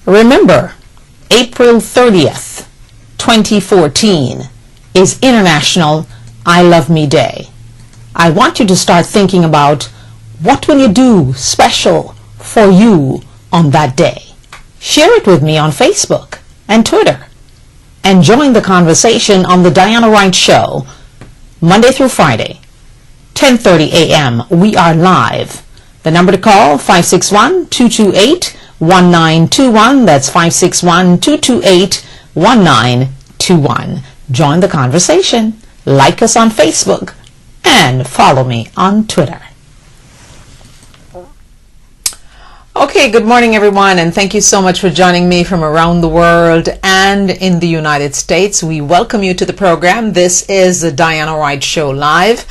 Remember, April 30th, 2014 is International I Love Me Day. I want you to start thinking about what will you do special for you on that day. Share it with me on Facebook and Twitter. And join the conversation on the Diana Wright Show, Monday through Friday, 10:30 a.m. We are live. The number to call, 561-228-1921. That's 561-228-1921. Join the conversation. Like us on Facebook and follow me on Twitter. Okay, good morning everyone, and thank you so much for joining me from around the world and in the United States. We welcome you to the program. This is the Diana Wright Show Live.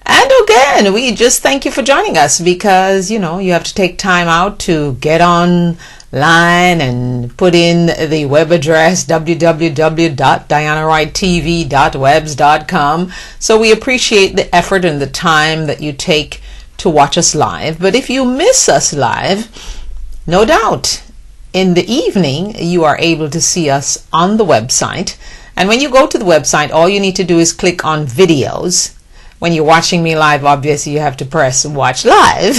And again, we just thank you for joining us because, you know, you have to take time out to get online and put in the web address www.dianawrighttv.webs.com. So we appreciate the effort and the time that you take to watch us live. But if you miss us live, no doubt in the evening you are able to see us on the website. And when you go to the website, all you need to do is click on videos. When you're watching me live, obviously you have to press watch live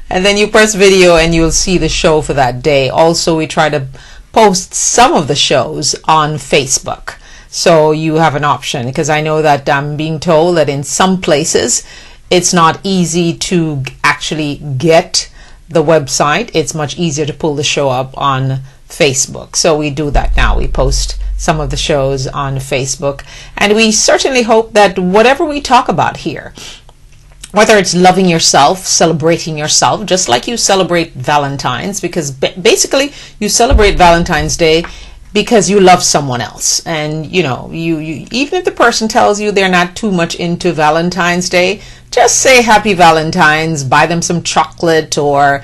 and then you press video and you'll see the show for that day. Also, we try to post some of the shows on Facebook, so you have an option, because I know that I'm being told that in some places it's not easy to actually get the website. It's much easier to pull the show up on Facebook. So we do that now. We post some of the shows on Facebook, and we certainly hope that whatever we talk about here, whether it's loving yourself, celebrating yourself, just like you celebrate Valentine's, because basically you celebrate Valentine's Day because you love someone else. And you know, you even if the person tells you they're not too much into Valentine's Day, just say happy Valentine's, buy them some chocolate or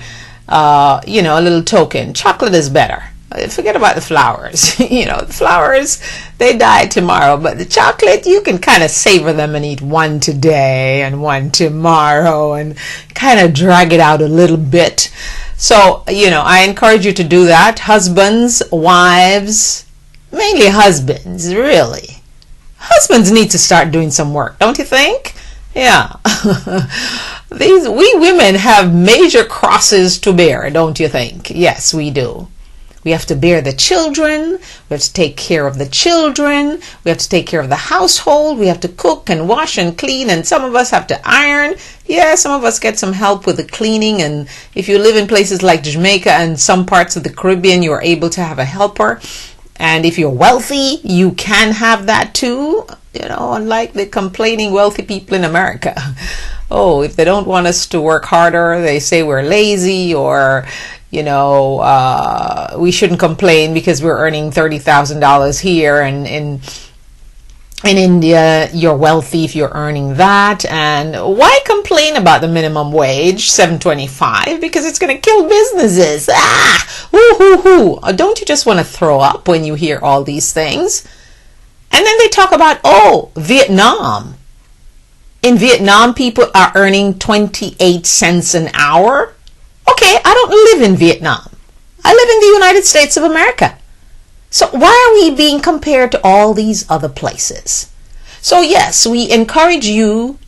you know, a little token. Chocolate is better. Forget about the flowers. You know, the flowers, they die tomorrow, but the chocolate, you can kind of savor them and eat one today and one tomorrow and kind of drag it out a little bit. So, you know, I encourage you to do that. Husbands, wives, mainly husbands, really. Husbands need to start doing some work, don't you think? Yeah. We women have major crosses to bear, don't you think? Yes, we do. We have to bear the children. We have to take care of the children. We have to take care of the household. We have to cook and wash and clean. And some of us have to iron. Yeah, some of us get some help with the cleaning. And if you live in places like Jamaica and some parts of the Caribbean, you are able to have a helper. And if you're wealthy, you can have that too. You know, unlike the complaining wealthy people in America. Oh, if they don't want us to work harder, they say we're lazy, or you know, we shouldn't complain because we're earning $30,000 here, and in India you're wealthy if you're earning that. And why complain about the minimum wage, $7.25, because it's going to kill businesses. Don't you just want to throw up when you hear all these things? And then they talk about, oh, Vietnam. In Vietnam, people are earning 28 cents an hour. Okay, I don't live in Vietnam. I live in the United States of America. So why are we being compared to all these other places? So yes, we encourage you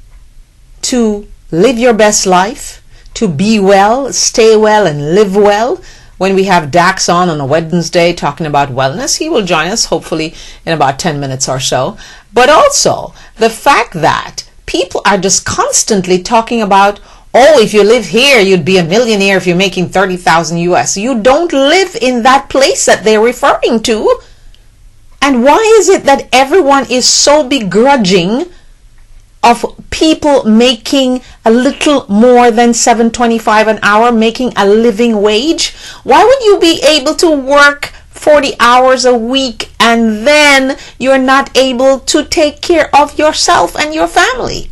to live your best life, to be well, stay well, and live well. When we have Dax on a Wednesday talking about wellness, he will join us hopefully in about 10 minutes or so. But also the fact that people are just constantly talking about, oh, if you live here, you'd be a millionaire if you're making 30,000 US. You don't live in that place that they're referring to. And why is it that everyone is so begrudging of people making a little more than $7.25 an hour, making a living wage? Why would you be able to work 40 hours a week, and then you're not able to take care of yourself and your family.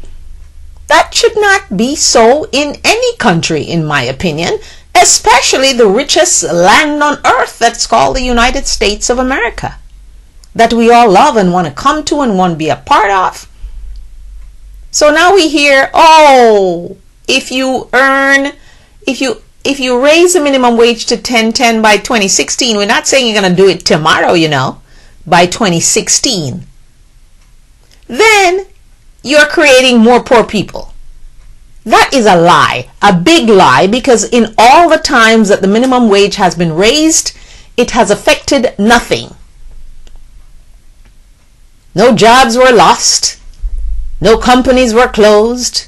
That should not be so in any country, in my opinion, especially the richest land on earth that's called the United States of America, that we all love and want to come to and want to be a part of. So now we hear, oh, if you raise the minimum wage to $10.10 by 2016, we're not saying you're going to do it tomorrow, by 2016. Then you're creating more poor people. That is a lie, a big lie, because in all the times that the minimum wage has been raised, it has affected nothing. No jobs were lost. No companies were closed.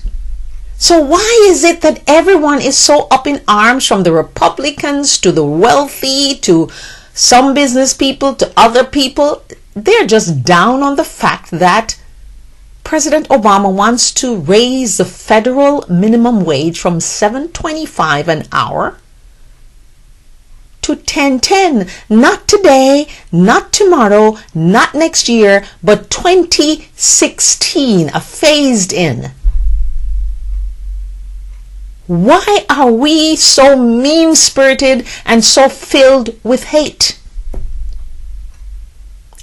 So why is it that everyone is so up in arms, from the Republicans to the wealthy to some business people to other people? They're just down on the fact that President Obama wants to raise the federal minimum wage from $7.25 an hour to $10.10. Not today, not tomorrow, not next year, but 2016, a phased in. Why are we so mean-spirited and so filled with hate?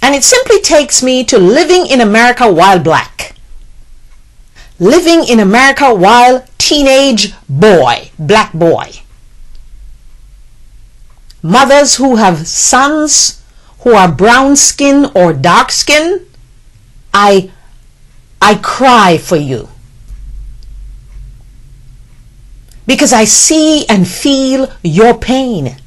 And it simply takes me to living in America while black. Living in America while teenage boy, black boy. Mothers who have sons who are brown skin or dark skin, I cry for you. Because I see and feel your pain.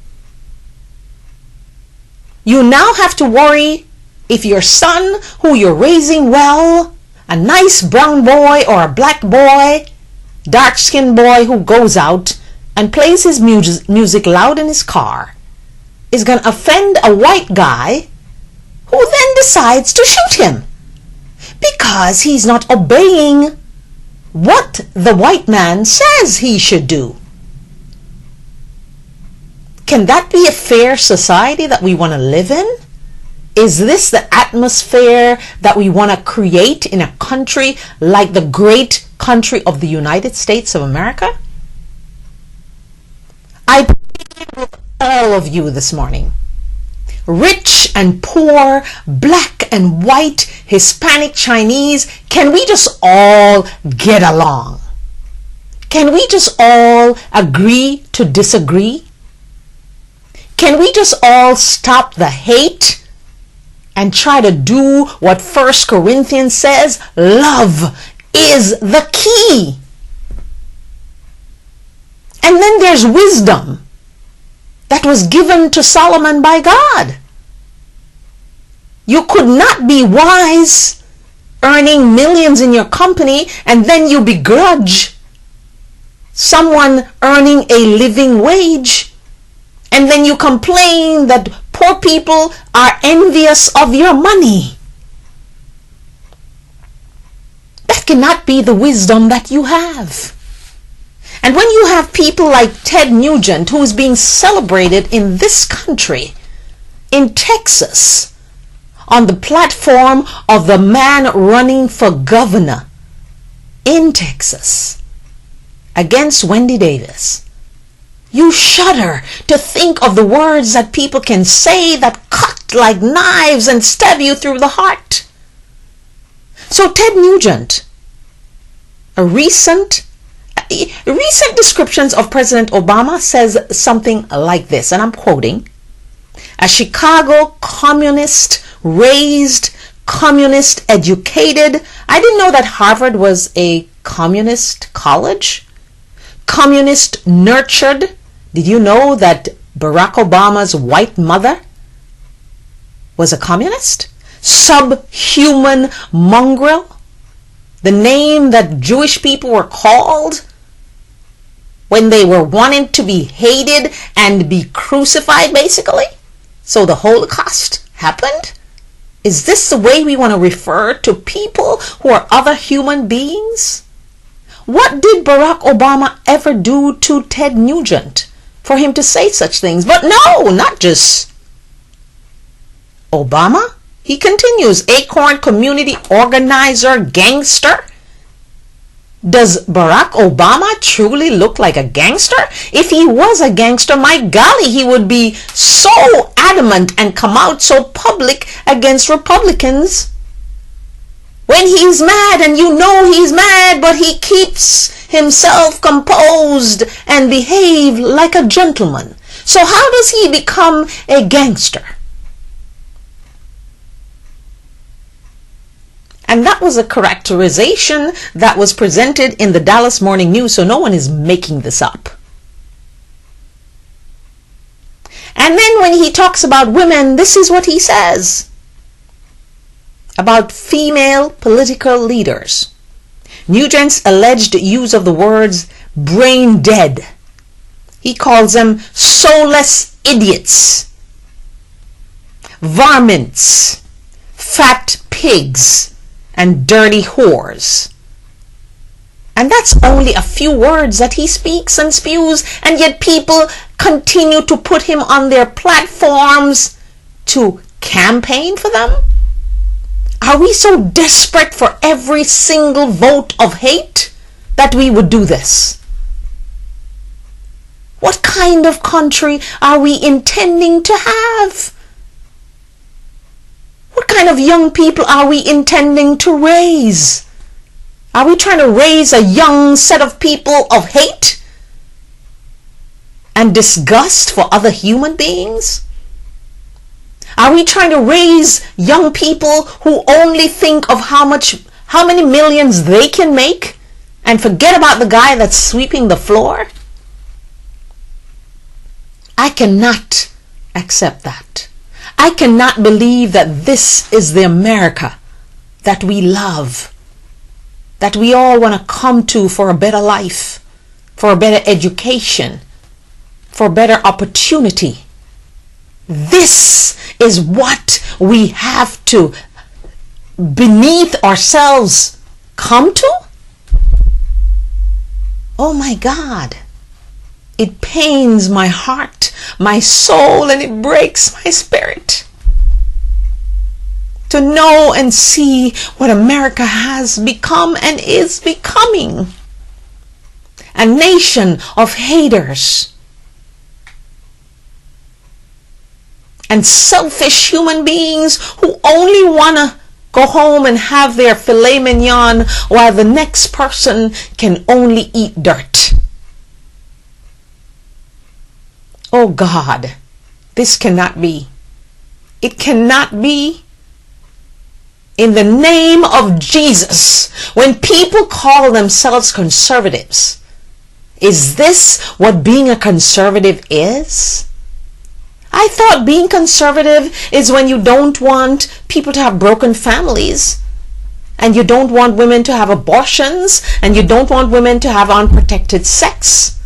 You now have to worry if your son, who you're raising well, a nice brown boy or a black boy, dark-skinned boy who goes out and plays his music loud in his car, is going to offend a white guy who then decides to shoot him because he's not obeying what the white man says he should do. Can that be a fair society that we want to live in? Is this the atmosphere that we want to create in a country like the great country of the United States of America? I plead with all of you this morning, rich and poor, black and white, Hispanic, Chinese, can we just all get along? Can we just all agree to disagree? Can we just all stop the hate and try to do what 1 Corinthians says? Love is the key. And then there's wisdom that was given to Solomon by God. You could not be wise earning millions in your company and then you begrudge someone earning a living wage, and then you complain that poor people are envious of your money. That cannot be the wisdom that you have. And when you have people like Ted Nugent, who is being celebrated in this country, in Texas, on the platform of the man running for governor in Texas against Wendy Davis, you shudder to think of the words that people can say that cut like knives and stab you through the heart. So Ted Nugent, recent descriptions of President Obama says something like this, and I'm quoting: a Chicago communist, raised, communist educated. I didn't know that Harvard was a communist college. Communist nurtured. Did you know that Barack Obama's white mother was a communist? Subhuman mongrel. The name that Jewish people were called when they were wanting to be hated and be crucified, basically. So the Holocaust happened. Is this the way we want to refer to people who are other human beings? What did Barack Obama ever do to Ted Nugent for him to say such things? But no, not just Obama? He continues, Acorn community organizer, gangster. Does Barack Obama truly look like a gangster? If he was a gangster, my golly, he would be so adamant and come out so public against Republicans. When he's mad, and you know he's mad, but he keeps himself composed and behave like a gentleman. So how does he become a gangster? And that was a characterization that was presented in the Dallas Morning News, so no one is making this up. And then when he talks about women, this is what he says about female political leaders. Nugent's alleged use of the words brain dead. He calls them soulless idiots, varmints, fat pigs, and dirty whores. And that's only a few words that he speaks and spews, and yet people continue to put him on their platforms to campaign for them? Are we so desperate for every single vote of hate that we would do this? What kind of country are we intending to have? What kind of young people are we intending to raise? Are we trying to raise a young set of people of hate and disgust for other human beings? Are we trying to raise young people who only think of how many millions they can make and forget about the guy that's sweeping the floor? I cannot accept that. I cannot believe that this is the America that we love, that we all want to come to for a better life, for a better education, for better opportunity. This is what we have to, beneath ourselves, come to? Oh my God. It pains my heart, my soul, and it breaks my spirit to know and see what America has become and is becoming. A nation of haters and selfish human beings who only want to go home and have their filet mignon while the next person can only eat dirt. Oh God, this cannot be. It cannot be. In the name of Jesus, when people call themselves conservatives, is this what being a conservative is? I thought being conservative is when you don't want people to have broken families, and you don't want women to have abortions, and you don't want women to have unprotected sex.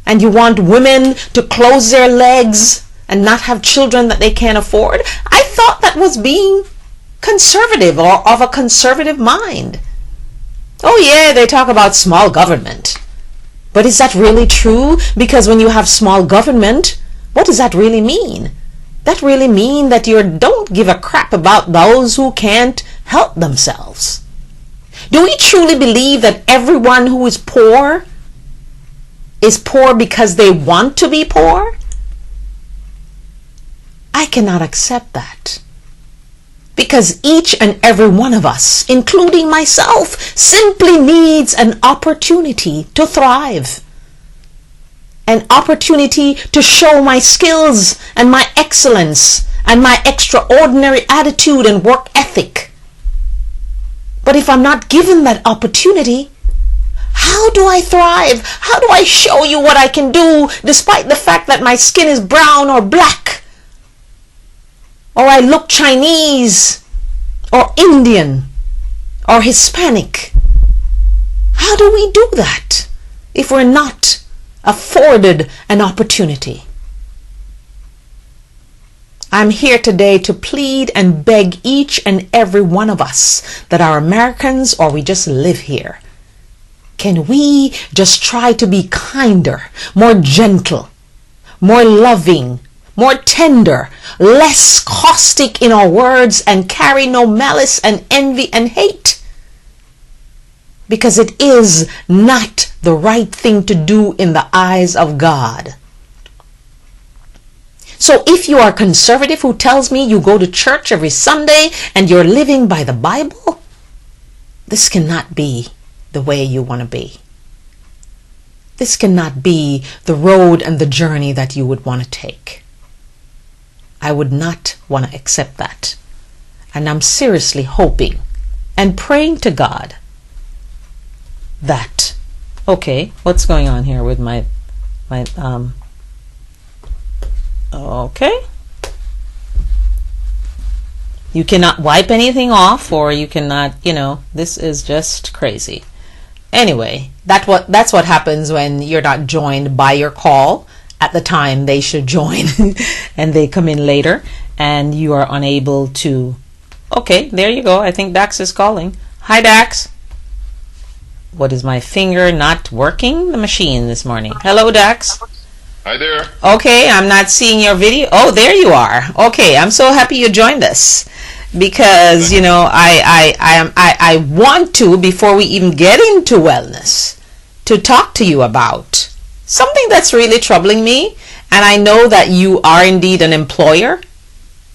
And you want women to close their legs and not have children that they can't afford. I thought that was being conservative or of a conservative mind. Oh yeah, they talk about small government. But is that really true? Because when you have small government, what does that really mean? That really mean that you don't give a crap about those who can't help themselves. Do we truly believe that everyone who is poor because they want to be poor? I cannot accept that. Because each and every one of us, including myself, simply needs an opportunity to thrive. An opportunity to show my skills and my excellence and my extraordinary attitude and work ethic. But if I'm not given that opportunity, how do I thrive? How do I show you what I can do despite the fact that my skin is brown or black? Or I look Chinese or Indian or Hispanic? How do we do that if we're not afforded an opportunity? I'm here today to plead and beg each and every one of us that are Americans or we just live here. Can we just try to be kinder, more gentle, more loving, more tender, less caustic in our words, and carry no malice and envy and hate. Because it is not the right thing to do in the eyes of God. So if you are conservative who tells me you go to church every Sunday and you're living by the Bible, this cannot be the way you want to be. This cannot be the road and the journey that you would want to take. I would not want to accept that. And I'm seriously hoping and praying to God that, okay, what's going on here with my okay, you cannot wipe anything off, or you cannot, this is just crazy. Anyway, that's what happens when you're not joined by your call at the time they should join and they come in later and you are unable to. Okay, there you go. I think Dax is calling. Hi, Dax. What is my finger not working? The machine this morning. Hello, Dax. Hi there. Okay, I'm not seeing your video. Oh, there you are. Okay, I'm so happy you joined us because I want to, before we even get into wellness, to talk to you about something that's really troubling me, and I know that you are indeed an employer,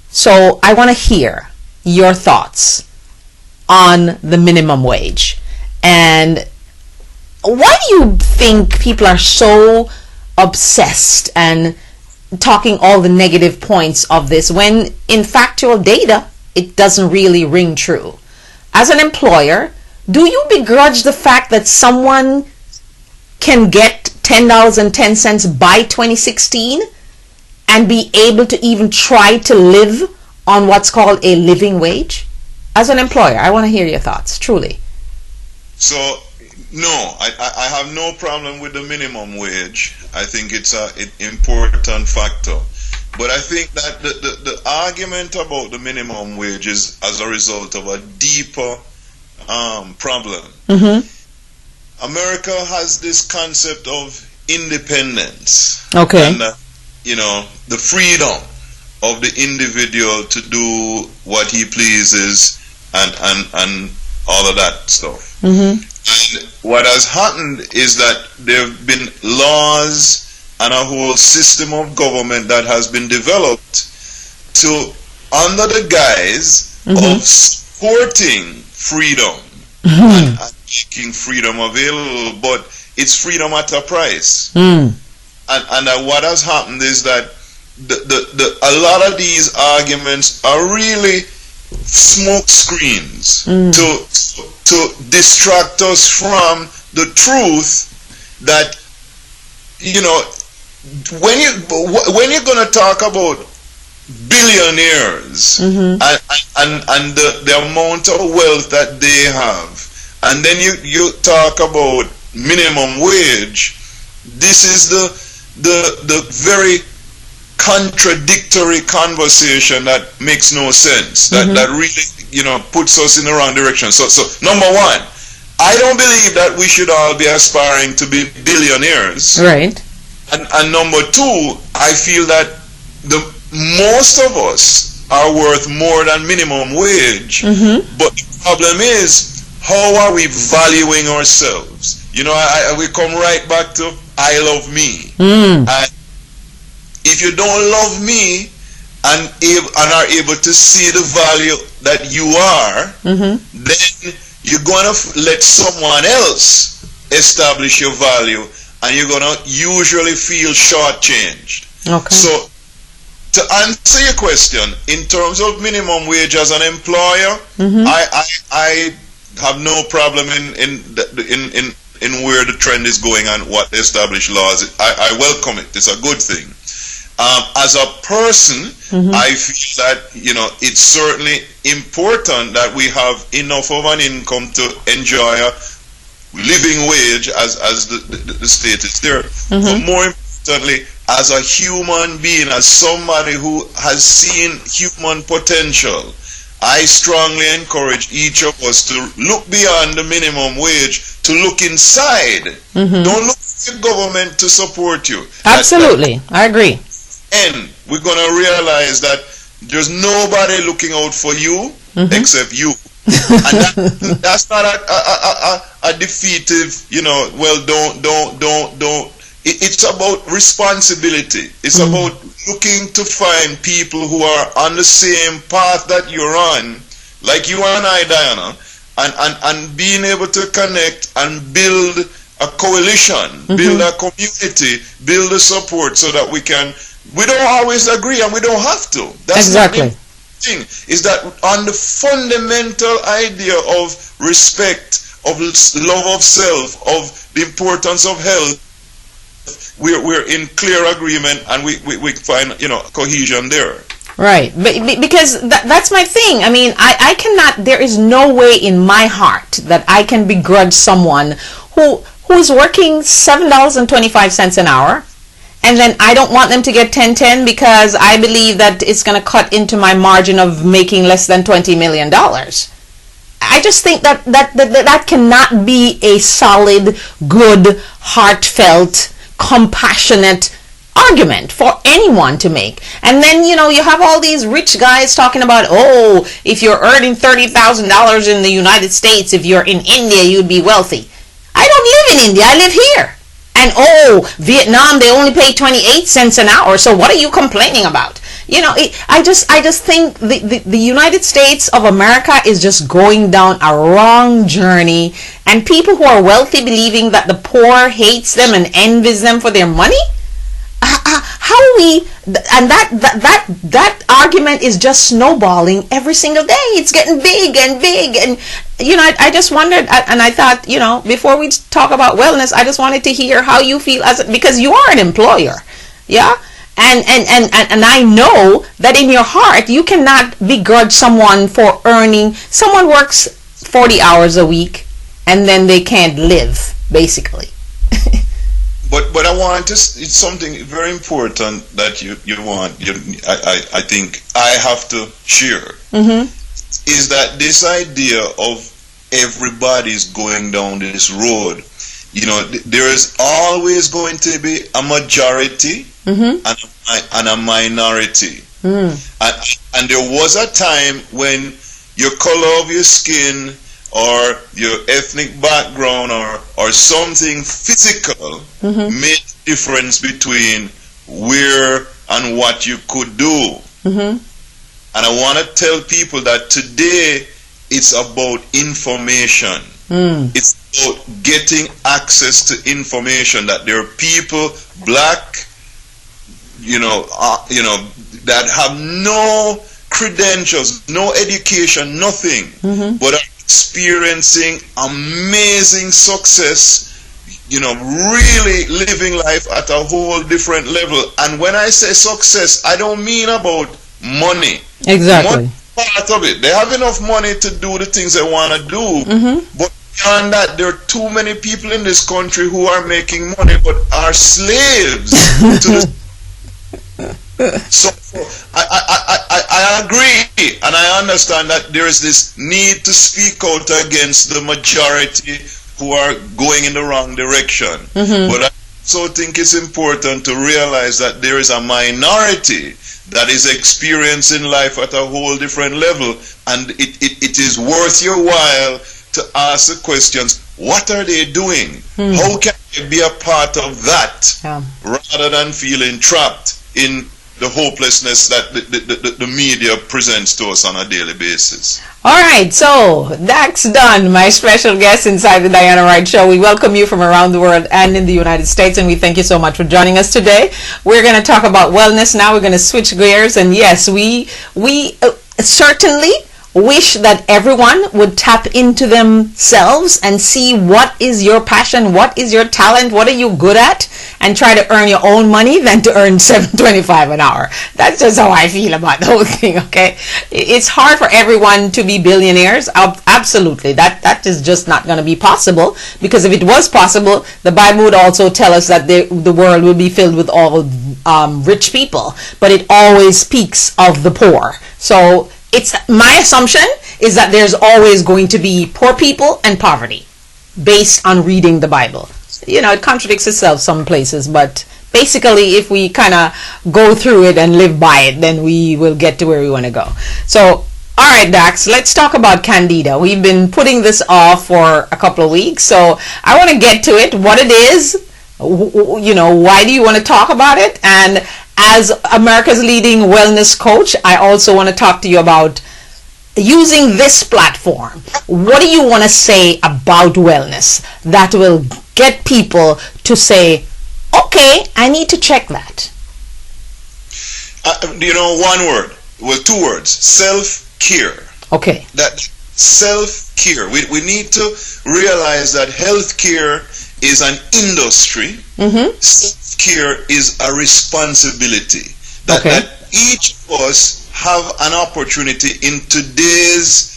so I want to hear your thoughts on the minimum wage. And why do you think people are so obsessed and talking all the negative points of this when in factual data it doesn't really ring true? As an employer, do you begrudge the fact that someone can get $10.10 by 2016 and be able to even try to live on what's called a living wage? As an employer, I want to hear your thoughts, truly. So, no, I have no problem with the minimum wage. I think it's an important factor. But I think that the argument about the minimum wage is as a result of a deeper problem. Mm-hmm. America has this concept of independence. Okay. And, the freedom of the individual to do what he pleases and all of that stuff. Mm-hmm. And what has happened is that there have been laws and a whole system of government that has been developed to, under the guise of supporting freedom and making freedom available, but it's freedom at a price. And what has happened is that a lot of these arguments are really smoke screens to distract us from the truth that when you're going to talk about billionaires and the amount of wealth that they have, and then you talk about minimum wage, this is the very contradictory conversation that makes no sense, that really puts us in the wrong direction. So number one, I don't believe that we should all be aspiring to be billionaires, right? And number two, I feel that most of us are worth more than minimum wage, but the problem is, how are we valuing ourselves? We come right back to I love me. And if you don't love me and are able to see the value that you are, then you're going to let someone else establish your value, and you're going to usually feel shortchanged. Okay. So, to answer your question, in terms of minimum wage as an employer, I have no problem in where the trend is going and what the established laws. I welcome it. It's a good thing. As a person, I feel that it's certainly important that we have enough of an income to enjoy a living wage, as the state is there. But more importantly, as a human being, as somebody who has seen human potential, I strongly encourage each of us to look beyond the minimum wage, to look inside. Don't look at the government to support you. Absolutely, I agree. And we're going to realize that there's nobody looking out for you except you. And that's not a defeative, well, don't. It's about responsibility. It's about looking to find people who are on the same path that you're on, like you and I, Diana, and being able to connect and build a coalition, build a community, build a support so that we don't always agree and we don't have to. That's exactly. The thing, is that on the fundamental idea of respect, of love of self, of the importance of health, we're in clear agreement, and we find cohesion there. Right, because that's my thing. I mean, I cannot. There is no way in my heart that I can begrudge someone who is working $7.25 an hour, and then I don't want them to get 10/10 because I believe that it's going to cut into my margin of making less than $20 million. I just think that cannot be a solid, good, heartfelt, compassionate argument for anyone to make. And then you have all these rich guys talking about, oh, if you're earning $30,000 in the United States, if you're in India, you'd be wealthy. I don't live in India, I live here. And oh, Vietnam, they only pay 28 cents an hour, so what are you complaining about? I just think the United States of America is just going down a wrong journey, and people who are wealthy believing that the poor hates them and envies them for their money. How are we? And that argument is just snowballing every single day. It's getting big and big, and I just wondered, and I thought, before we talk about wellness, I just wanted to hear how you feel because you are an employer, yeah. And I know that in your heart you cannot begrudge someone for earning. Someone works 40 hours a week and then they can't live, basically. But I want to. It's something very important that you want. I think I have to share. Is that this idea of everybody's going down this road? There is always going to be a majority and a minority. And there was a time when your color of your skin or your ethnic background or something physical made a difference between where and what you could do. And I want to tell people that today it's about information. It's about getting access to information, that there are people, black, that have no credentials, no education, nothing, but are experiencing amazing success, really living life at a whole different level. And when I say success, I don't mean about money. Exactly. Money is part of it. They have enough money to do the things they want to do, but beyond that, there are too many people in this country who are making money but are slaves to the. So I agree, and I understand that there is this need to speak out against the majority who are going in the wrong direction. But I also think it's important to realize that there is a minority that is experiencing life at a whole different level, and it is worth your while to ask the questions: what are they doing? How can I be a part of that, rather than feeling trapped in the hopelessness that the media presents to us on a daily basis? All right, so that's done. My special guest inside the Diana Wright Show. We welcome you from around the world and in the United States, and we thank you so much for joining us today. We're going to talk about wellness now. We're going to switch gears, and yes, we certainly wish that everyone would tap into themselves and see what is your passion, what is your talent, what are you good at, and try to earn your own money than to earn $7.25 an hour. That's just how I feel about the whole thing, okay? It's hard for everyone to be billionaires. Absolutely. That is just not going to be possible, because if it was possible, the Bible would also tell us that the world will be filled with all rich people, but it always speaks of the poor. So it's my assumption is that there's always going to be poor people and poverty based on reading the Bible. It contradicts itself some places, but basically, if we kind of go through it and live by it, then we will get to where we want to go. So, all right, Dax, let's talk about Candida. We've been putting this off for a couple of weeks, so I want to get to it, what it is, why do you want to talk about it? And as America's leading wellness coach, I also want to talk to you about using this platform. What do you want to say about wellness that will get people to say, okay, I need to check that? One word, two words, self-care. Okay. That self-care. We need to realize that healthcare is an industry. Self-care is a responsibility. That each of us have an opportunity in today's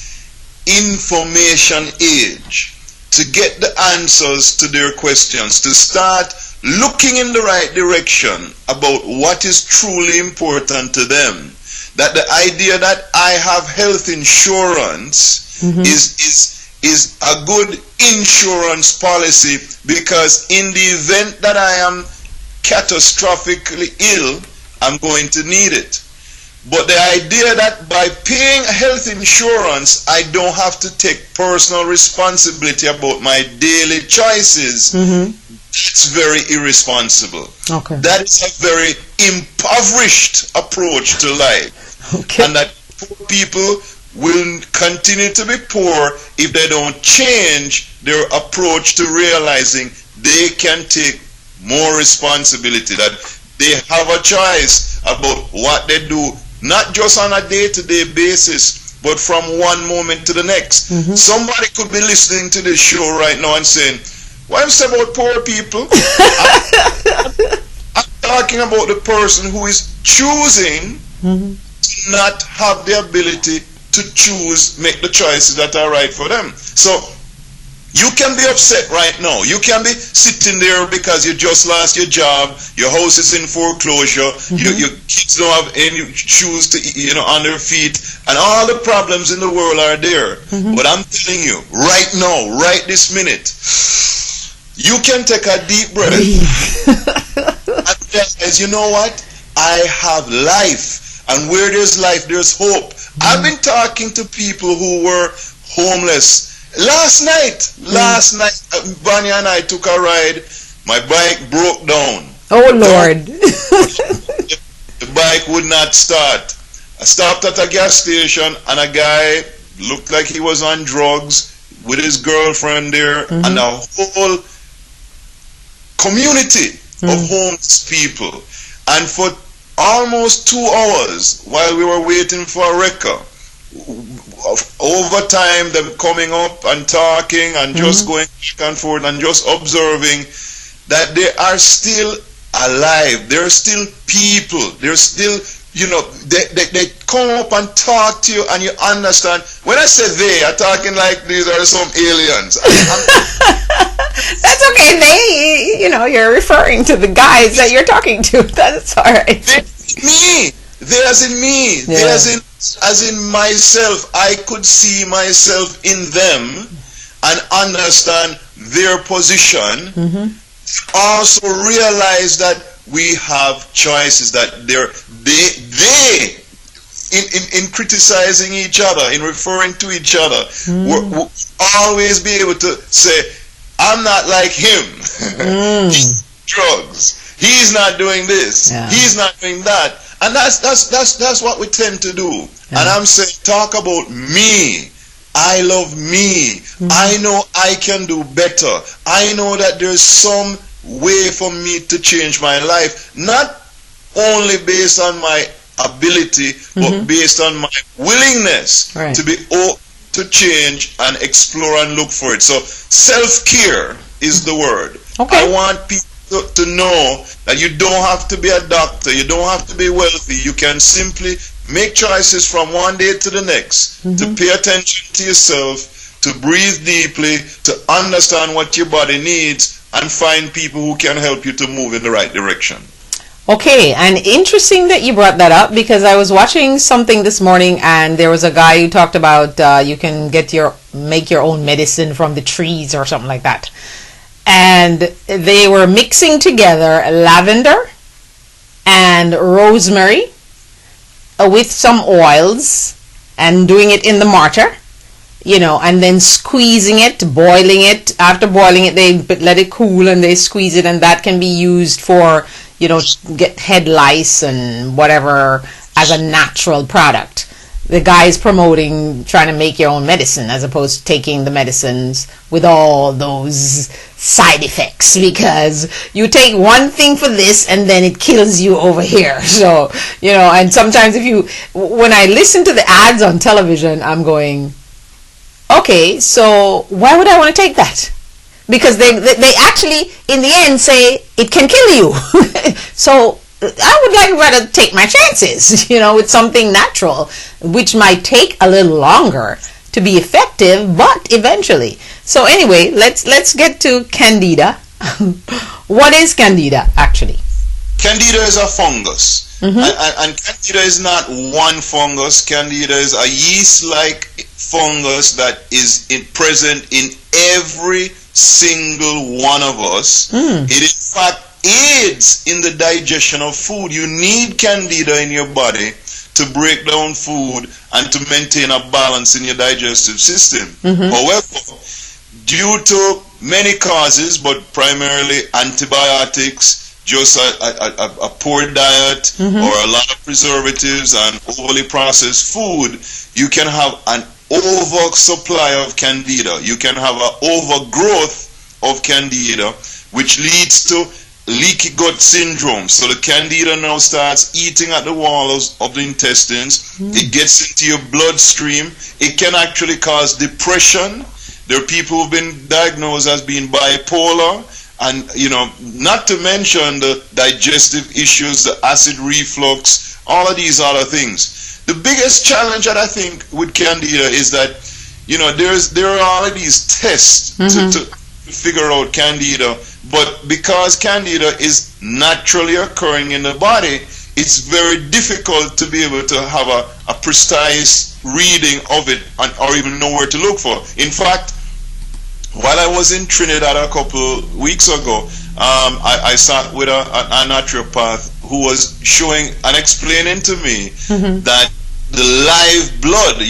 information age to get the answers to their questions, to start looking in the right direction about what is truly important to them. That the idea that I have health insurance is a good insurance policy, because in the event that I am catastrophically ill, I'm going to need it. But the idea that by paying health insurance, I don't have to take personal responsibility about my daily choices, it's very irresponsible. Okay. That is a very impoverished approach to life. Okay. And that poor people will continue to be poor if they don't change their approach to realizing they can take more responsibility, that they have a choice about what they do, not just on a day-to-day basis, but from one moment to the next. Somebody could be listening to this show right now and saying, why am I saying about poor people? I'm talking about the person who is choosing to not have the ability to choose, make the choices that are right for them. So you can be upset right now. You can be sitting there because you just lost your job, your house is in foreclosure, your kids don't have any shoes to on their feet, and all the problems in the world are there. But I'm telling you, right now, right this minute, you can take a deep breath and realize, you know what? I have life. And where there's life, there's hope. I've been talking to people who were homeless. Last night, Bonnie and I took a ride. My bike broke down. Oh, Lord. The bike would not start. I stopped at a gas station, and a guy looked like he was on drugs with his girlfriend there, and a whole community of homeless people. And for almost 2 hours, while we were waiting for a wrecker, over time, them coming up and talking and just going back and forth and just observing that they are still alive. They're still people. They're still, they come up and talk to you, and you understand. When I say they, I'm talking like these are some aliens. That's okay. They, you're referring to the guys that you're talking to. That's all right. They as in me. Yeah. They as in myself. I could see myself in them and understand their position. Also realize that we have choices, that they in criticizing each other, in referring to each other, we'll always be able to say, I'm not like him. He's drugs. He's not doing this. Yeah. He's not doing that. And that's what we tend to do. Yeah. And I'm saying, talk about me. I love me. I know I can do better. I know that there's some way for me to change my life, not only based on my ability, but based on my willingness to be to change and explore and look for it. So self-care is the word. Okay. I want people to know that you don't have to be a doctor, you don't have to be wealthy. You can simply make choices from one day to the next, to pay attention to yourself, to breathe deeply, to understand what your body needs, and find people who can help you to move in the right direction. Okay, and interesting that you brought that up, because I was watching something this morning and there was a guy who talked about you can make your own medicine from the trees or something like that. and they were mixing together lavender and rosemary with some oils and doing it in the mortar, and then squeezing it, boiling it. After boiling it, they let it cool and they squeeze it, and that can be used for, get head lice and whatever as a natural product. The guy is promoting trying to make your own medicine as opposed to taking the medicines with all those side effects, because you take one thing for this and then it kills you over here. So, and sometimes when I listen to the ads on television, I'm going, okay, so why would I want to take that? Because they actually, in the end, say it can kill you. So I would rather take my chances, with something natural, which might take a little longer to be effective, but eventually. So anyway, let's get to Candida. What is Candida actually? Candida is a fungus, and Candida is not one fungus. Candida is a yeast-like fungus that is present in every single one of us. It in fact aids in the digestion of food. You need Candida in your body to break down food and to maintain a balance in your digestive system. However, due to many causes, but primarily antibiotics, just a poor diet, or a lot of preservatives and overly processed food, you can have an oversupply of Candida. You can have an overgrowth of Candida, which leads to leaky gut syndrome. So the Candida now starts eating at the walls of the intestines. It gets into your bloodstream. It can actually cause depression. There are people who've been diagnosed as being bipolar, and not to mention the digestive issues, the acid reflux, all of these other things. The biggest challenge that I think with Candida is that there are all of these tests to figure out Candida, but because Candida is naturally occurring in the body, it's very difficult to be able to have a precise reading of it or even know where to look for. In fact, while I was in Trinidad a couple weeks ago, I sat with a naturopath who was showing and explaining to me that the live blood,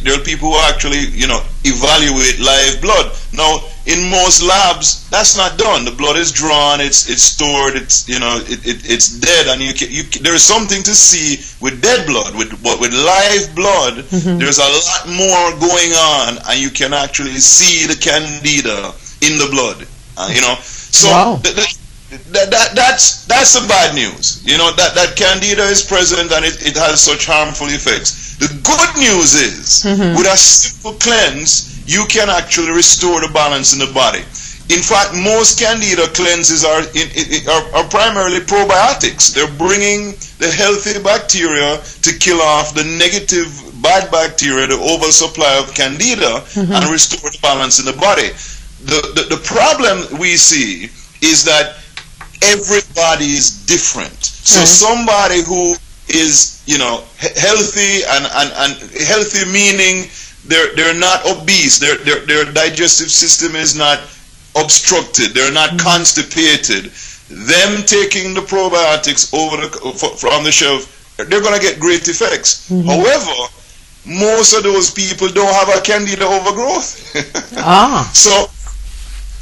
there are people who actually, evaluate live blood. Now, in most labs, that's not done. The blood is drawn, it's stored, it's dead, and there is something to see with dead blood. But with live blood, there's a lot more going on, and you can actually see the Candida in the blood. So wow. That's the bad news. That Candida is present and it has such harmful effects. The good news is, with a simple cleanse, you can actually restore the balance in the body. In fact, most Candida cleanses are primarily probiotics. They're bringing the healthy bacteria to kill off the negative bad bacteria, the oversupply of Candida, and restore the balance in the body. The problem we see is that everybody is different. So somebody who is healthy and healthy meaning they're not obese, their digestive system is not obstructed, they're not constipated, them taking the probiotics from the shelf, they're going to get great effects. However, most of those people don't have a Candida overgrowth. So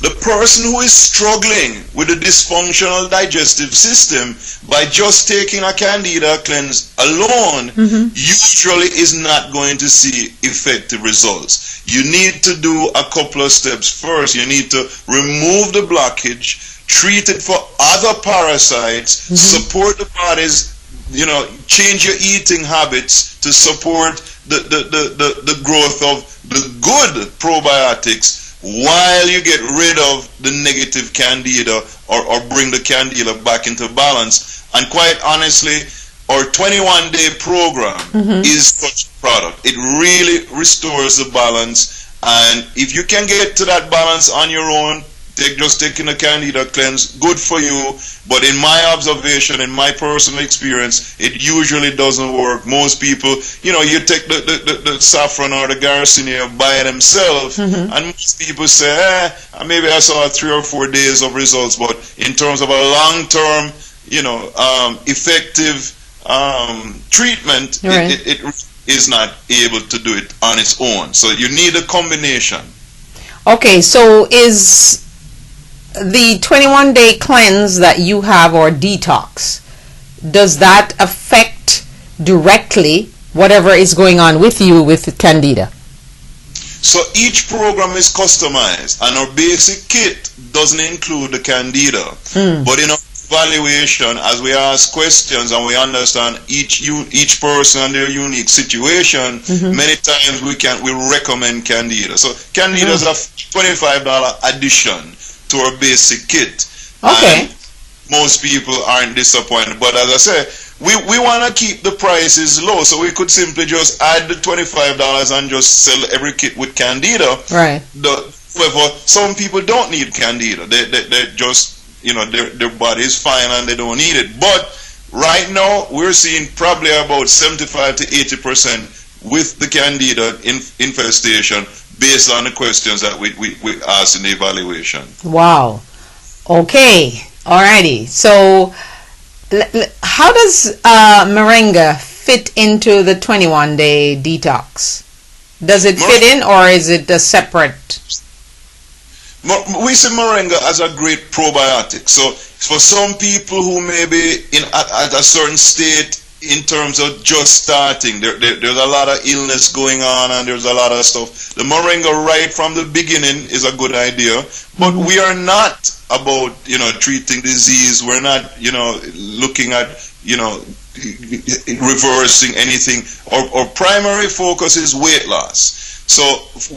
the person who is struggling with a dysfunctional digestive system, by just taking a Candida cleanse alone, usually is not going to see effective results. You need to do a couple of steps first. You need to remove the blockage, treat it for other parasites, support the body's, change your eating habits to support the growth of the good probiotics, while you get rid of the negative Candida or bring the Candida back into balance. And quite honestly, our 21-day program is such a product. It really restores the balance, and if you can get to that balance on your own, taking a Candida cleanse, good for you. But in my observation, in my personal experience, it usually doesn't work. Most people, you take the saffron or the Garcinia by themselves, and most people say, maybe I saw 3 or 4 days of results. But in terms of a long-term, effective treatment, right, it is not able to do it on its own. So you need a combination. Okay, so is the 21-day cleanse that you have, or detox, does that affect directly whatever is going on with you with Candida? So each program is customized, and our basic kit doesn't include the Candida. But in our evaluation, as we ask questions and we understand each person and their unique situation, many times we recommend Candida. So Candida is a $25 addition to our basic kit. Okay. And most people aren't disappointed. But as I say, we want to keep the prices low, so we could simply just add the $25 and just sell every kit with Candida. Right. However, some people don't need Candida. They just, their body is fine and they don't need it. But right now, we're seeing probably about 75 to 80% with the Candida infestation based on the questions that we asked in the evaluation. Wow. Okay. Alrighty. So, how does Moringa fit into the 21-day detox? Does it fit in, or is it a separate? We see Moringa as a great probiotic. So for some people who may be at a certain state in terms of just starting, there's a lot of illness going on and there's a lot of stuff. The Moringa right from the beginning is a good idea, but we are not about treating disease. We're not looking at reversing anything. Our primary focus is weight loss. So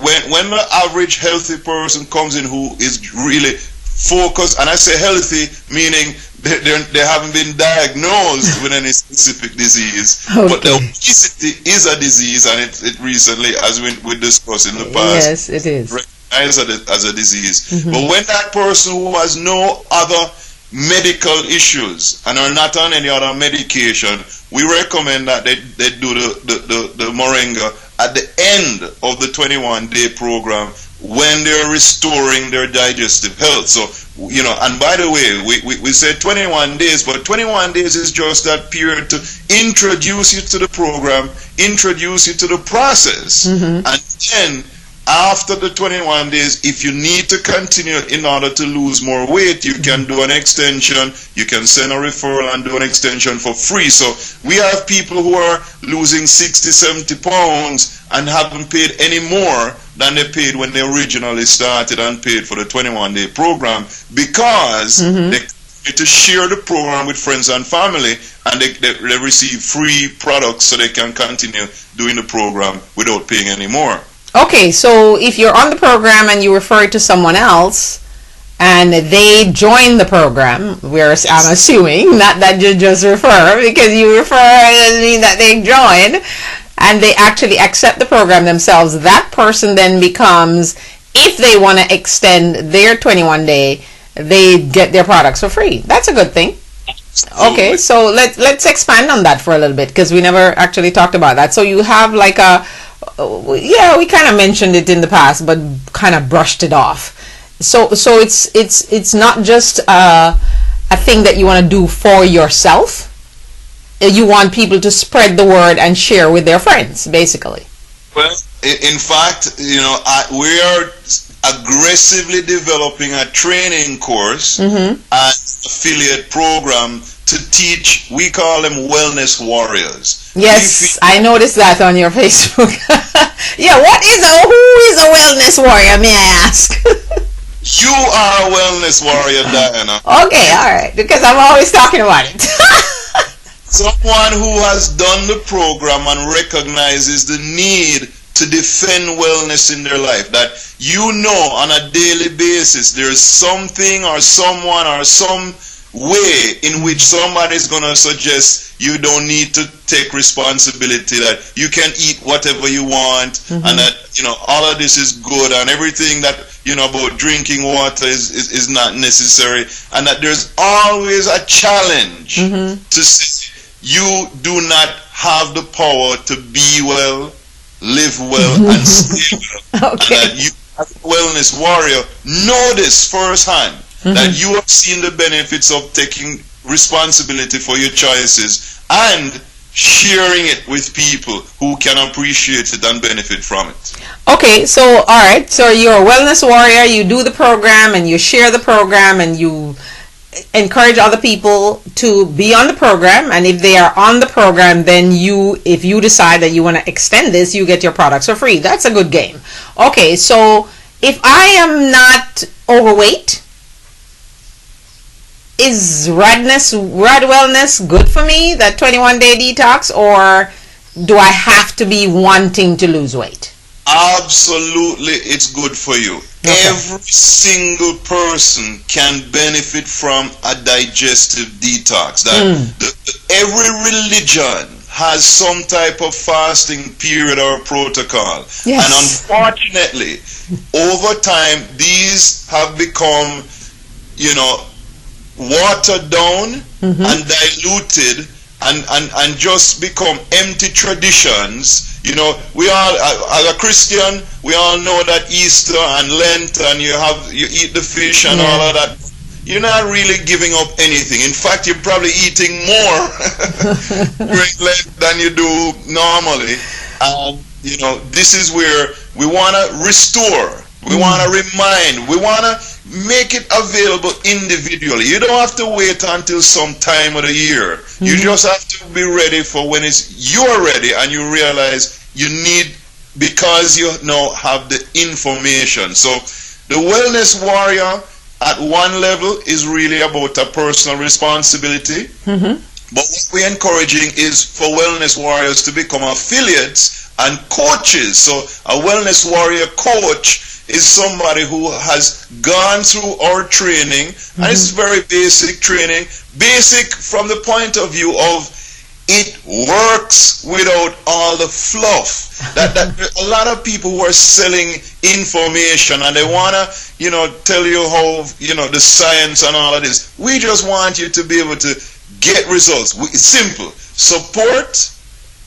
when the average healthy person comes in who is really focused, and I say healthy meaning they haven't been diagnosed with any specific disease, but the obesity is a disease, and it recently, as we discussed in the past, yes, it is recognized as a disease. But when that person who has no other medical issues and are not on any other medication, we recommend that they do the Moringa at the end of the 21-day program when they're restoring their digestive health. So, and by the way, we say 21 days, but 21 days is just that period to introduce you to the program, introduce you to the process, and then after the 21 days, if you need to continue in order to lose more weight, you can do an extension. You can send a referral and do an extension for free. So we have people who are losing 60, 70 pounds and haven't paid any more than they paid when they originally started and paid for the 21-day program, because they need to share the program with friends and family, and they receive free products so they can continue doing the program without paying any more. Okay, so if you're on the program and you refer it to someone else and they join the program, whereas I'm assuming not that you just refer, because you refer doesn't mean that they join, and they actually accept the program themselves, that person then becomes, if they want to extend their 21-day, they get their products for free. That's a good thing. Okay, so let's expand on that for a little bit, because we never actually talked about that. So you have like we kind of mentioned it in the past, but kind of brushed it off. So it's not just a thing that you want to do for yourself. You want people to spread the word and share with their friends, basically. Well, in fact, we are aggressively developing a training course and affiliate program to teach, we call them wellness warriors. Yes, I noticed that on your Facebook. Yeah, who is a wellness warrior, may I ask? You are a wellness warrior, Diana. Okay, alright, because I'm always talking about it. Someone who has done the program and recognizes the need to defend wellness in their life, that on a daily basis there's something or someone or some way in which somebody is going to suggest you don't need to take responsibility, that you can eat whatever you want, and that all of this is good, and everything that about drinking water is not necessary, and that there's always a challenge to say you do not have the power to be well, live well, and stay well. Okay. And that you, as a wellness warrior, know this firsthand, that you have seen the benefits of taking responsibility for your choices and sharing it with people who can appreciate it and benefit from it. Okay, so all right, so you're a wellness warrior, you do the program and you share the program and you encourage other people to be on the program, and if they are on the program, then if you decide that you want to extend this, you get your products for free. That's a good game. Okay, so if I am not overweight, is Rad Wellness good for me, that 21-day detox, or do I have to be wanting to lose weight? Absolutely, it's good for you. Okay. Every single person can benefit from a digestive detox. Every religion has some type of fasting period or protocol. Yes. And unfortunately, over time, these have become, watered down and diluted and just become empty traditions. We all, as a Christian, we all know that Easter and Lent and you eat the fish and all of that. You're not really giving up anything. In fact, you're probably eating more during Lent than you do normally. And this is where we want to restore. We want to remind. We want to make it available individually. You don't have to wait until some time of the year. You just have to be ready for when you're ready and you realize you need, because you now have the information. So the wellness warrior at one level is really about a personal responsibility. But what we're encouraging is for wellness warriors to become affiliates and coaches. So a wellness warrior coach is somebody who has gone through our training, and it's very basic training, basic from the point of view of it works without all the fluff. That a lot of people who are selling information and they want to, tell you how, the science and all of this. We just want you to be able to get results. It's simple. Support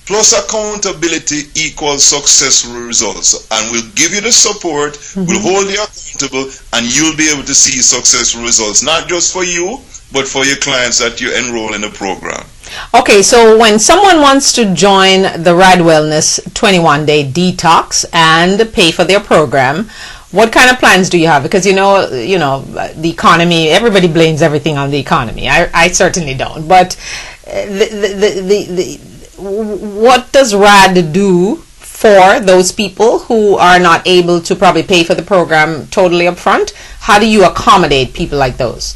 plus accountability equals successful results, and we'll give you the support, we'll hold you accountable, and you'll be able to see successful results, not just for you, but for your clients that you enroll in the program. Okay, so when someone wants to join the Rad Wellness 21-day detox and pay for their program, what kind of plans do you have? Because the economy, everybody blames everything on the economy. I certainly don't, but what does RAD do for those people who are not able to probably pay for the program totally up front? How do you accommodate people like those?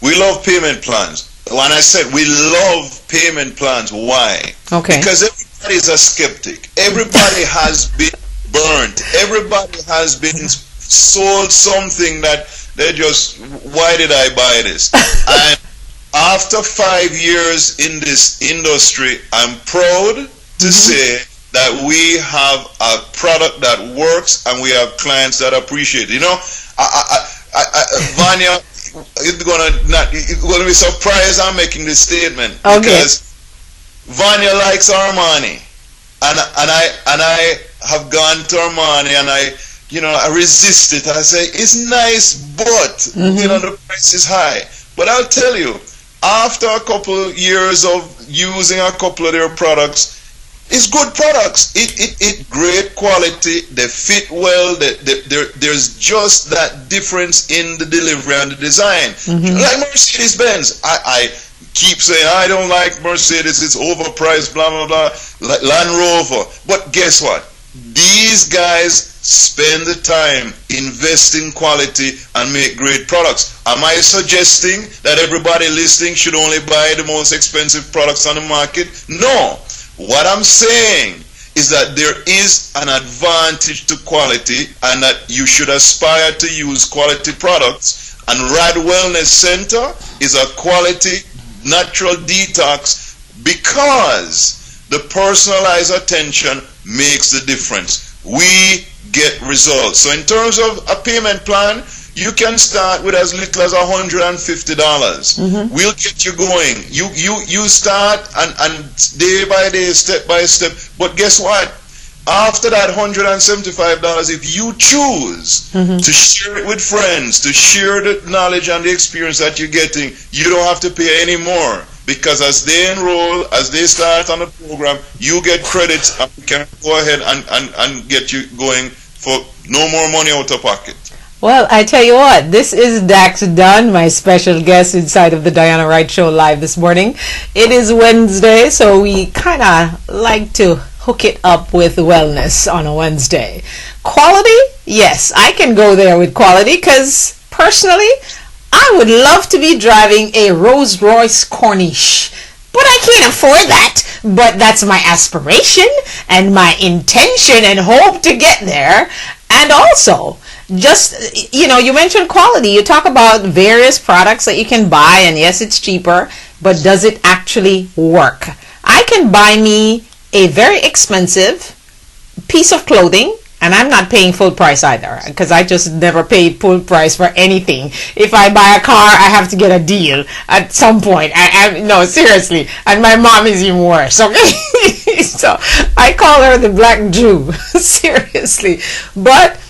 We love payment plans. When I said we love payment plans, why? Okay. Because everybody's a skeptic. Everybody has been burnt. Everybody has been sold something that they just, why did I buy this? And after 5 years in this industry, I'm proud to say that we have a product that works and we have clients that appreciate it. Vanya, you're gonna be surprised I'm making this statement because Vanya likes Armani, and I have gone to Armani and I resist it. I say it's nice, but the price is high. But I'll tell you, after a couple of years of using a couple of their products, it's good products. It great quality. They fit well. There's just that difference in the delivery and the design. Like Mercedes-Benz, I keep saying I don't like Mercedes. It's overpriced. Blah blah blah. Like Land Rover, but guess what? These guys spend the time, invest in quality, and make great products. Am I suggesting that everybody listening should only buy the most expensive products on the market? No. What I'm saying is that there is an advantage to quality and that you should aspire to use quality products. And Rad Wellness Center is a quality natural detox because the personalized attention makes the difference. We get results. So in terms of a payment plan, you can start with as little as $150. We'll get you going. You start and day by day, step by step. But guess what? After that $175, if you choose to share it with friends, to share the knowledge and the experience that you're getting, you don't have to pay any more. Because as they enroll, as they start on the program, you get credits and we can go ahead and get you going for no more money out of pocket. Well, I tell you what, this is Dax Dunn, my special guest inside of the Diana Wright Show live this morning. It is Wednesday, so we kind of like to hook it up with wellness on a Wednesday. Quality? Yes, I can go there with quality because personally, I would love to be driving a Rolls-Royce Corniche. But I can't afford that. But that's my aspiration and my intention and hope to get there. And also, just, you know, you mentioned quality. You talk about various products that you can buy, and yes, it's cheaper, but does it actually work? I can buy me a very expensive piece of clothing, and I'm not paying full price either, because I just never paid full price for anything. If I buy a car, I have to get a deal at some point. No, seriously. And my mom is even worse, okay? So I call her the Black Jew, seriously. But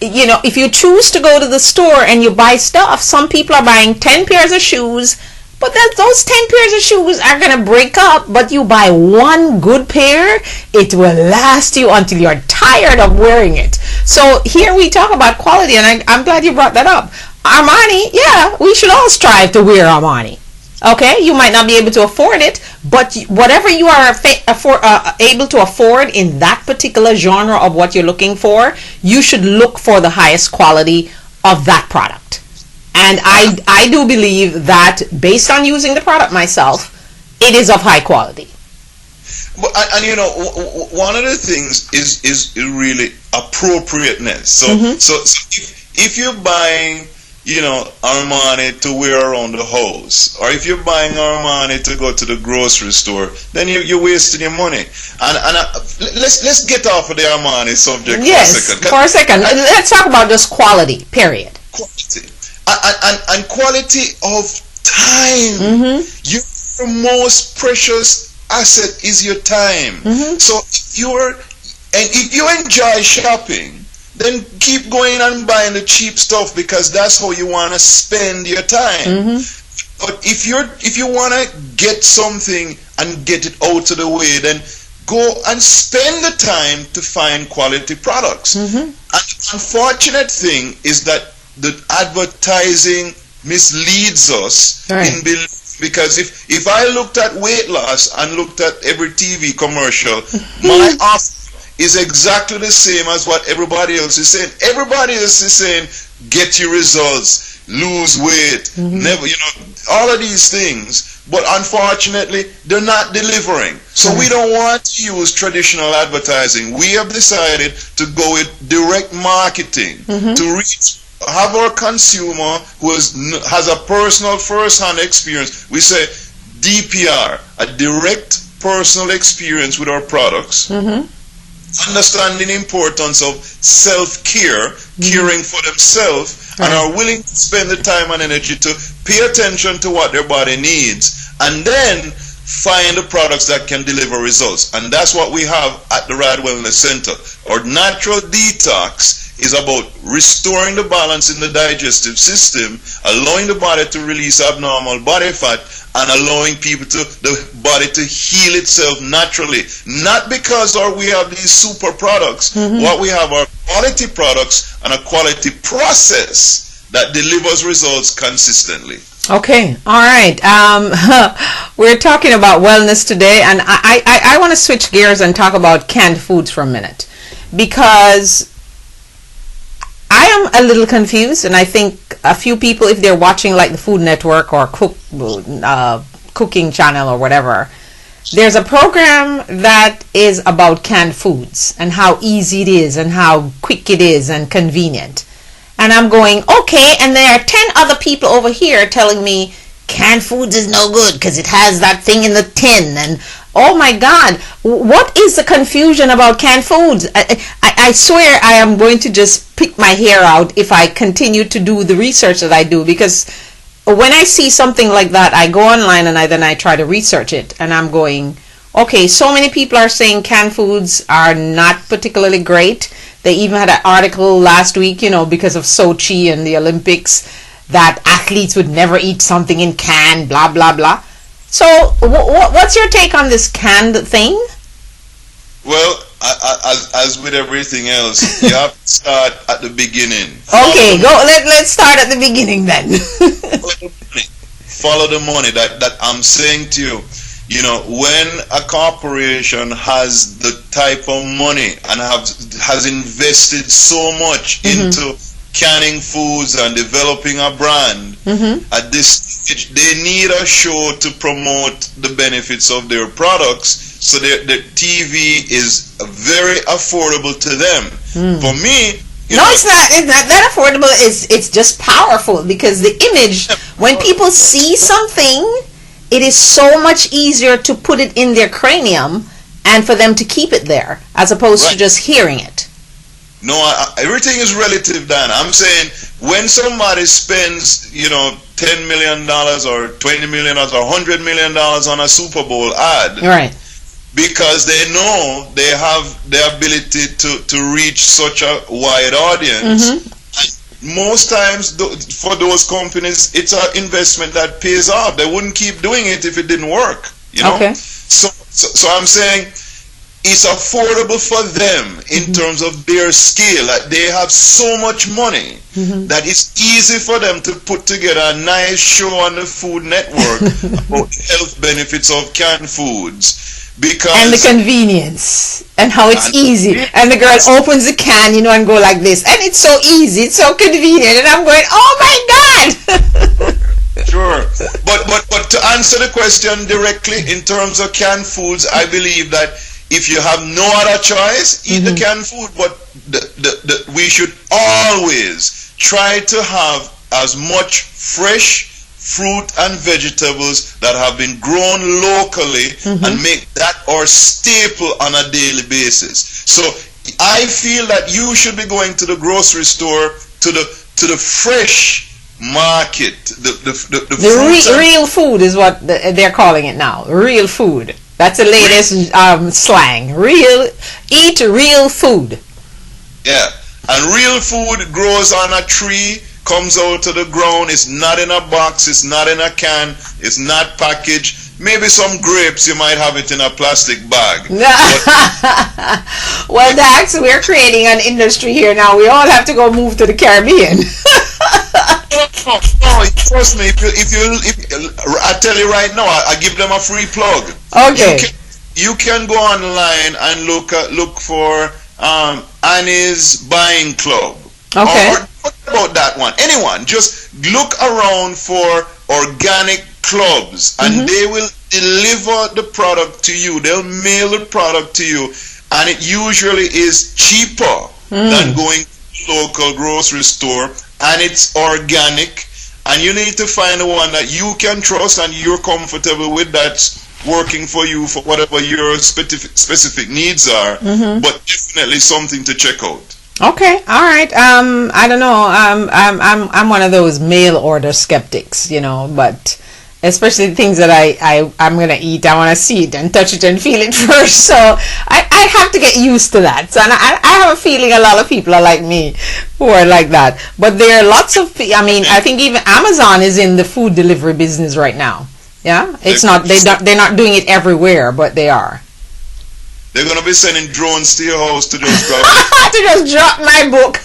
you know, if you choose to go to the store and you buy stuff, some people are buying 10 pairs of shoes, but those 10 pairs of shoes are going to break up, but you buy one good pair, it will last you until you're tired of wearing it. So here we talk about quality, and I'm glad you brought that up. Armani, yeah, we should all strive to wear Armani. Okay, you might not be able to afford it, but whatever you are able to afford in that particular genre of what you're looking for, you should look for the highest quality of that product. And I do believe that based on using the product myself, it is of high quality. And you know, one of the things is really appropriateness. So if you're buying, you know, Armani to wear around the house, or if you're buying Armani to go to the grocery store, then you're wasting your money. And let's get off of the Armani subject for a second. Let's talk about just quality, period. Quality. And quality of time. Your most precious asset is your time. So if you enjoy shopping, then keep going and buying the cheap stuff, because that's how you want to spend your time. But if you want to get something and get it out of the way, then go and spend the time to find quality products. And the unfortunate thing is that the advertising misleads us in belief, because if I looked at weight loss and looked at every TV commercial, my offer is exactly the same as what everybody else is saying. Everybody else is saying, get your results, lose weight, never, you know, all of these things. But unfortunately, they're not delivering. So we don't want to use traditional advertising. We have decided to go with direct marketing to have our consumer who has a personal first-hand experience. We say DPR, a direct personal experience with our products. Understanding the importance of self-care, caring for themselves, and are willing to spend the time and energy to pay attention to what their body needs, and then find the products that can deliver results. And that's what we have at the Rad Wellness Center. Our natural detox is about restoring the balance in the digestive system, allowing the body to release abnormal body fat, and allowing the body to heal itself naturally. Not because we have these super products. What we have are quality products and a quality process that delivers results consistently. Okay, all right. We're talking about wellness today, and I want to switch gears and talk about canned foods for a minute, because I am a little confused, and I think a few people, if they're watching like the Food Network or Cooking Channel or whatever, there's a program that is about canned foods and how easy it is and how quick it is and convenient. And I'm going, okay, and there are 10 other people over here telling me canned foods is no good because it has that thing in the tin. And oh my God, what is the confusion about canned foods? I swear I am going to just pick my hair out if I continue to do the research that I do, because when I see something like that, I go online and then I try to research it, and I'm going, okay, so many people are saying canned foods are not particularly great. They even had an article last week, because of Sochi and the Olympics, that athletes would never eat something in can, blah, blah, blah. So what's your take on this canned thing? Well, as with everything else, you have to start at the beginning. Okay, let's start at the beginning then. Follow the money. That I'm saying to you. When a corporation has the type of money and has invested so much into canning foods and developing a brand, at this stage they need a show to promote the benefits of their products, so the TV is very affordable to them. For me, it's not that affordable. It's just powerful, because the image, when people see something, it is so much easier to put it in their cranium and for them to keep it there, as opposed to just hearing it. No, everything is relative, Dan. I'm saying when somebody spends, $10 million or $20 million or $100 million on a Super Bowl ad, right? Because they know they have the ability to reach such a wide audience. And most times, for those companies, it's an investment that pays off. They wouldn't keep doing it if it didn't work. Okay. So I'm saying it's affordable for them in terms of their scale. Like, they have so much money that it's easy for them to put together a nice show on the Food Network about the health benefits of canned foods. And the convenience, and how it's easy, and the girl opens the can, and go like this, and it's so easy, it's so convenient, and I'm going, oh my God. Sure, but to answer the question directly, in terms of canned foods, I believe that if you have no other choice, eat the canned food. But we should always try to have as much fresh fruit and vegetables that have been grown locally and make that our staple on a daily basis. So I feel that you should be going to the grocery store, to the fresh market, the real food is what they're calling it now. Real food. That's the latest slang. Eat real food. Yeah, and real food grows on a tree, comes out to the ground. It's not in a box, it's not in a can, it's not packaged. Maybe some grapes, you might have it in a plastic bag. Well, Dax, we're creating an industry here now. We all have to go move to the Caribbean. No, trust me. If I tell you right now, I give them a free plug. Okay. You can go online and look for Annie's Buying Club. Okay. Or what about that one? Anyone, just look around for organic clubs, and they will deliver the product to you. They'll mail the product to you, and it usually is cheaper than going to local grocery store, and it's organic, and you need to find the one that you can trust and you're comfortable with, that's working for you for whatever your specific needs are. But definitely something to check out. Okay, all right. I don't know. I'm one of those mail order skeptics, but especially things that I'm gonna eat, I want to see it and touch it and feel it first. So I have to get used to that. So, and I have a feeling a lot of people are like me, who are like that. But there are lots of. I think even Amazon is in the food delivery business right now. Yeah, it's not. They're not doing it everywhere, but they are. They're gonna be sending drones to your house to just drop to just drop my book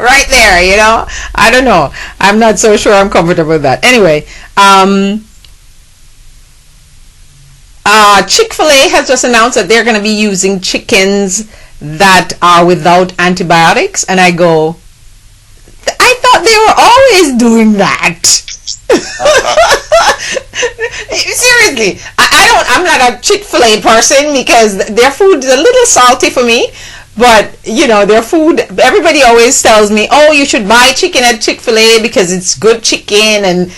right there. I don't know. I'm not so sure I'm comfortable with that. Anyway, Chick-fil-A has just announced that they're going to be using chickens that are without antibiotics, and I go, I thought they were always doing that. Seriously, I'm not a Chick-fil-A person because their food is a little salty for me, but their food, everybody always tells me, oh, you should buy chicken at Chick-fil-A because it's good chicken, and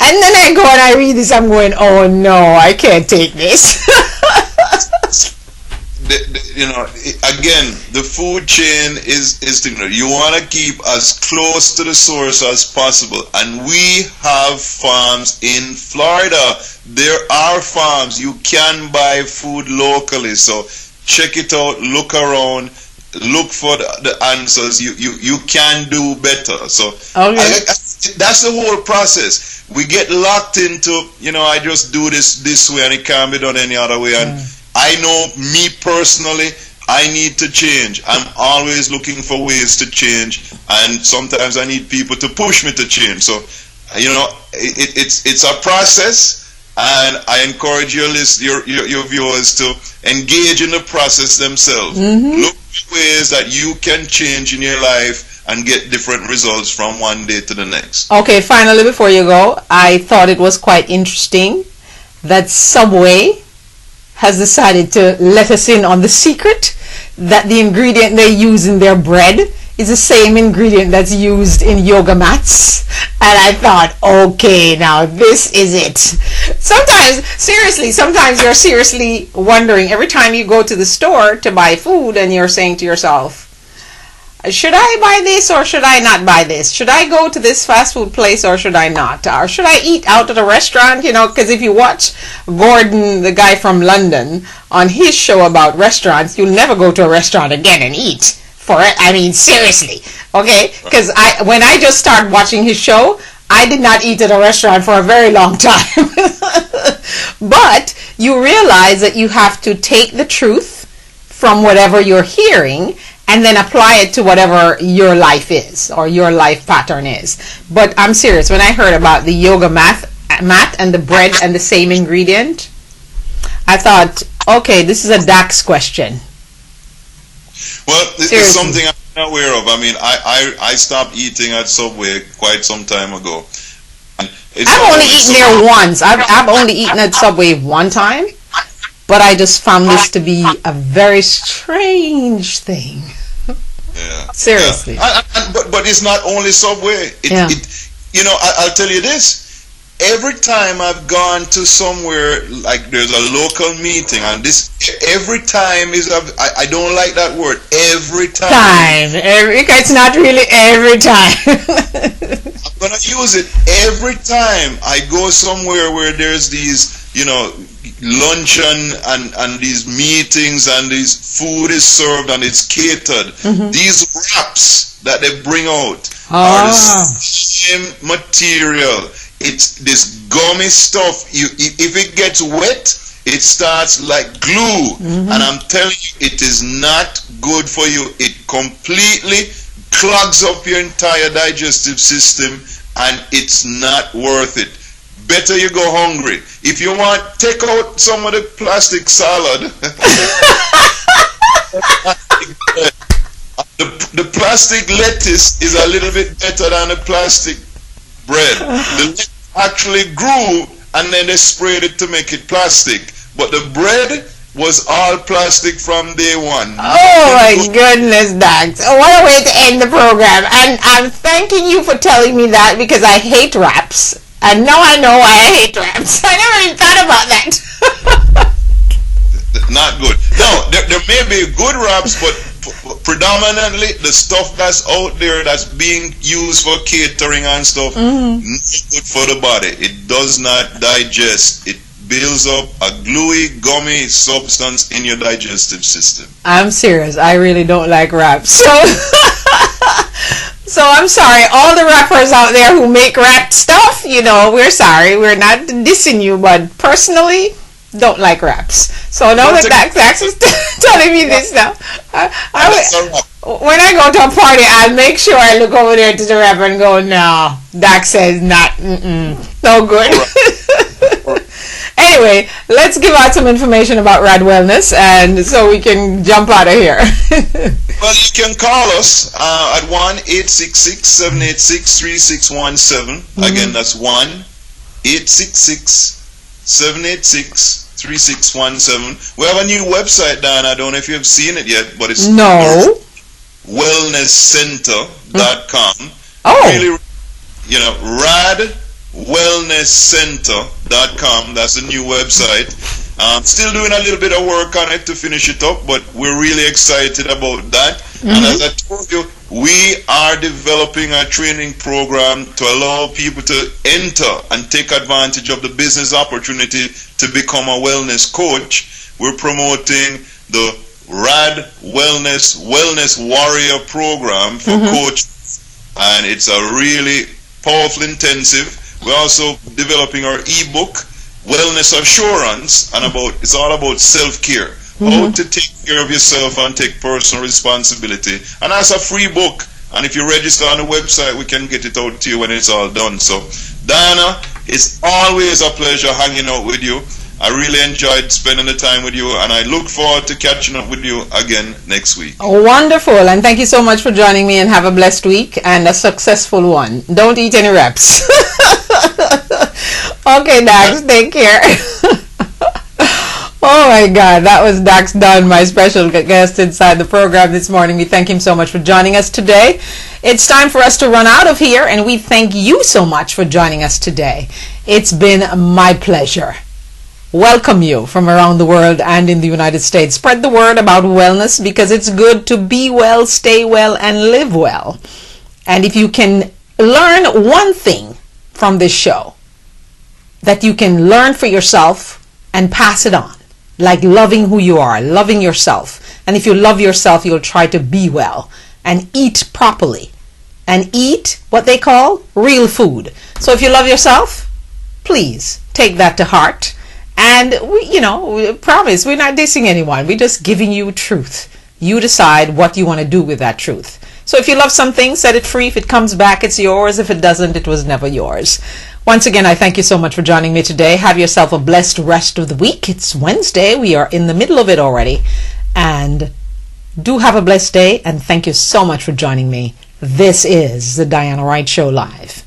And then I go and I read this, I'm going, oh no, I can't take this. Again, the food chain is you want to keep as close to the source as possible. And we have farms in Florida. There are farms. You can buy food locally. So check it out, look around, look for the answers. You can do better. So okay. That's the whole process. We get locked into, I just do this way and it can't be done any other way. And I know me personally, I need to change. I'm always looking for ways to change, and sometimes I need people to push me to change. So, it's a process, and I encourage your viewers to engage in the process themselves. Mm-hmm. Look for ways that you can change in your life and get different results from one day to the next. Okay, finally, before you go, I thought it was quite interesting that Subway has decided to let us in on the secret that the ingredient they use in their bread is the same ingredient that's used in yoga mats. And I thought, okay, now this is it. Sometimes you're seriously wondering every time you go to the store to buy food and you're saying to yourself, should I buy this or should I not buy this? Should I go to this fast food place or should I not? Or should I eat out at a restaurant? Because if you watch Gordon, the guy from London, on his show about restaurants, you'll never go to a restaurant again and eat for it. I mean, seriously. Okay? Because when I just started watching his show, I did not eat at a restaurant for a very long time. But you realize that you have to take the truth from whatever you're hearing and then apply it to whatever your life is or your life pattern is. But I'm serious. When I heard about the yoga mat and the bread and the same ingredient, I thought, okay, this is a Dax question. Well, this is something I'm not aware of. I mean, I stopped eating at Subway quite some time ago. I've only eaten there once. I've only eaten at Subway one time. But I just found this to be a very strange thing. Yeah. Seriously. Yeah. But it's not only Subway. I'll tell you this. Every time I've gone to somewhere, like there's a local meeting, and every time is, I don't like that word, every time. It's not really every time. I'm going to use it every time I go somewhere where there's these, luncheon and these meetings and this food is served and it's catered. Mm-hmm. These wraps that they bring out are the same material. It's this gummy stuff. If it gets wet, it starts like glue. Mm-hmm. And I'm telling you, it is not good for you. It completely clogs up your entire digestive system, and it's not worth it. Better you go hungry. If you want, take out some of the plastic salad. The plastic lettuce is a little bit better than the plastic bread. The lettuce actually grew and then they sprayed it to make it plastic. But the bread was all plastic from day one. Oh my goodness, Dax. What a way to end the program. And I'm thanking you for telling me that, because I hate wraps. And now I know why I hate wraps. I never even thought about that. Not good. No, there may be good wraps, but predominantly the stuff that's out there that's being used for catering and stuff, not good for the body. It does not digest. It builds up a gluey, gummy substance in your digestive system. I'm serious. I really don't like wraps. So I'm sorry, all the rappers out there who make rap stuff, we're sorry. We're not dissing you, but personally, don't like raps. So now that Dax is telling me this now, when I go to a party, I'll make sure I look over there to the rapper and go, no, Dax says not, no good. Anyway, let's give out some information about Rad Wellness, and so we can jump out of here. Well, you can call us at 1-866-786-3617. Again, that's 1-866-786-3617. We have a new website, Dan. I don't know if you've seen it yet, but it's wellnesscenter.com. Oh. Really, Rad wellnesscenter.com. That's the new website. Still doing a little bit of work on it to finish it up, but we're really excited about that. And as I told you, we are developing a training program to allow people to enter and take advantage of the business opportunity to become a wellness coach. We're promoting the RAD Wellness Warrior program for coaches, and it's a really powerful intensive. We're also developing our ebook, Wellness Assurance, and it's all about self-care, how to take care of yourself and take personal responsibility. And that's a free book, and if you register on the website, we can get it out to you when it's all done. So Diana, it's always a pleasure hanging out with you. I really enjoyed spending the time with you, and I look forward to catching up with you again next week. Wonderful, and thank you so much for joining me, and have a blessed week and a successful one. Don't eat any reps. Okay, Dax, take care. Oh my God, that was Dax Dunn, my special guest inside the program this morning. We thank him so much for joining us today. It's time for us to run out of here, and we thank you so much for joining us today. It's been my pleasure. Welcome you from around the world and in the United States. Spread the word about wellness, because it's good to be well, stay well, and live well. And if you can learn one thing from this show that you can learn for yourself and pass it on, like loving who you are, loving yourself. And if you love yourself, you'll try to be well and eat properly and eat what they call real food. So if you love yourself, please take that to heart. And we promise we're not dissing anyone. We're just giving you truth. You decide what you want to do with that truth. So if you love something, set it free. If it comes back, it's yours. If it doesn't, it was never yours. Once again, I thank you so much for joining me today. Have yourself a blessed rest of the week. It's Wednesday. We are in the middle of it already. And do have a blessed day. And thank you so much for joining me. This is the Diana Wright Show Live.